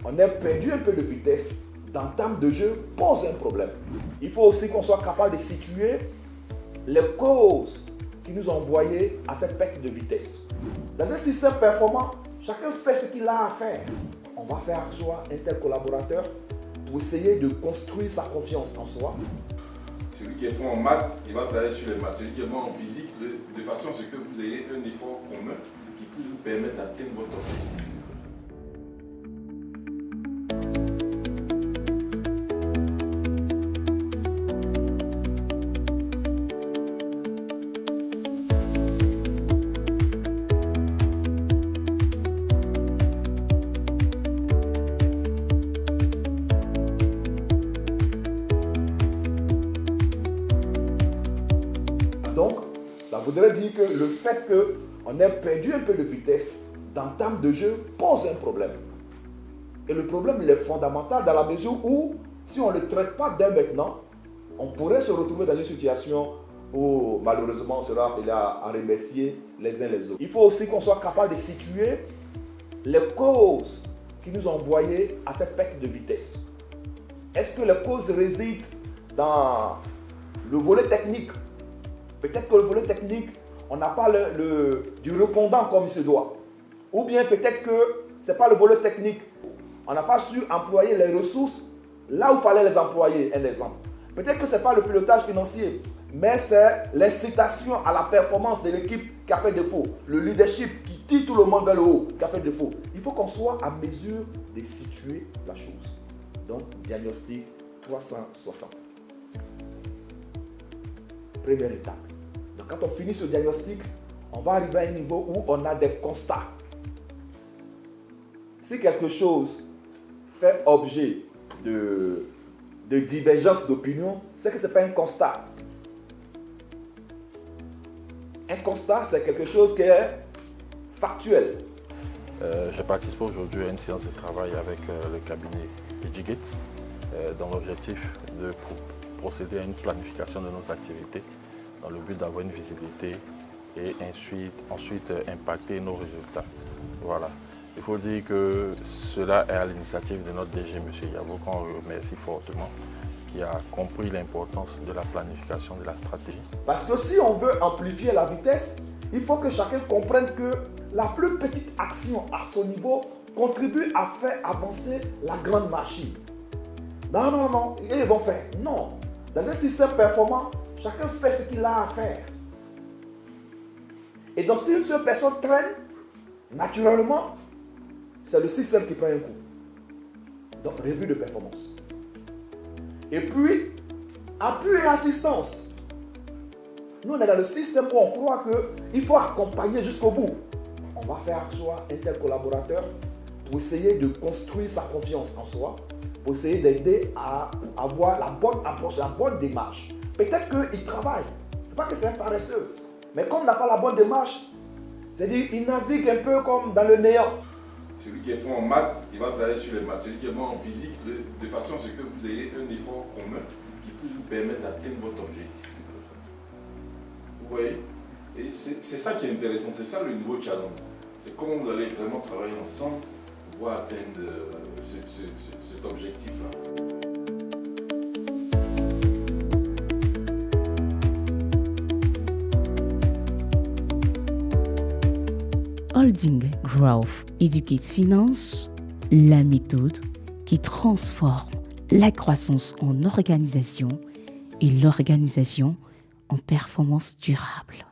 on ait perdu un peu de vitesse d'entame de jeu pose un problème. Il faut aussi qu'on soit capable de situer les causes qui nous ont envoyés à cette perte de vitesse. Dans un système performant, chacun fait ce qu'il a à faire. On va faire choix un tel collaborateur pour essayer de construire sa confiance en soi. Celui qui est fort en maths, il va travailler sur les maths. Celui qui est bon en physique, de façon à ce que vous ayez un effort commun qui puisse vous permettre d'atteindre votre objectif. Donc, ça voudrait dire que le fait qu'on ait perdu un peu de vitesse d'entame de jeu pose un problème. Et le problème, il est fondamental dans la mesure où, si on ne le traite pas dès maintenant, on pourrait se retrouver dans une situation où, malheureusement, on sera appelé à remercier les uns les autres. Il faut aussi qu'on soit capable de situer les causes qui nous ont envoyés à cette perte de vitesse. Est-ce que les causes résident dans le volet technique? Peut-être que le volet technique, on n'a pas du répondant comme il se doit. Ou bien peut-être que ce n'est pas le volet technique. On n'a pas su employer les ressources là où il fallait les employer, un exemple. Peut-être que ce n'est pas le pilotage financier, mais c'est l'incitation à la performance de l'équipe qui a fait défaut. Le leadership qui tire tout le monde vers le haut qui a fait défaut. Il faut qu'on soit à mesure de situer la chose. Donc, diagnostic 360. Première étape. Donc, quand on finit ce diagnostic, on va arriver à un niveau où on a des constats. Si quelque chose fait objet de divergence d'opinion, c'est que ce n'est pas un constat. Un constat, c'est quelque chose qui est factuel. Je participe aujourd'hui à une séance de travail avec le cabinet Digit dans l'objectif de procéder à une planification de nos activités dans le but d'avoir une visibilité et ensuite impacter nos résultats. Voilà. Il faut dire que cela est à l'initiative de notre DG, M. Yabo, qu'on remercie fortement, qui a compris l'importance de la planification de la stratégie. Parce que si on veut amplifier la vitesse, il faut que chacun comprenne que la plus petite action à son niveau contribue à faire avancer la grande machine. Non, ils vont faire. Non. Dans un système performant, chacun fait ce qu'il a à faire. Et donc, si une seule personne traîne, naturellement, c'est le système qui prend un coup. Donc, revue de performance. Et puis, appui et assistance. Nous, on est dans le système où on croit qu'il faut accompagner jusqu'au bout. On va faire choix un tel collaborateur pour essayer de construire sa confiance en soi, pour essayer d'aider à avoir la bonne approche, la bonne démarche. Peut-être qu'il travaille. Ce n'est pas que c'est un paresseux. Mais comme il n'a pas la bonne démarche, c'est-à-dire qu'il navigue un peu comme dans le néant. Celui qui est fort en maths, il va travailler sur les maths. Celui qui est bon en physique, de façon à ce que vous ayez un effort commun qui puisse vous permettre d'atteindre votre objectif. Vous voyez? Et c'est ça qui est intéressant, c'est ça le nouveau challenge. C'est comment vous allez vraiment travailler ensemble pour pouvoir atteindre cet objectif-là. Holding Growth Educate Finance, la méthode qui transforme la croissance en organisation et l'organisation en performance durable.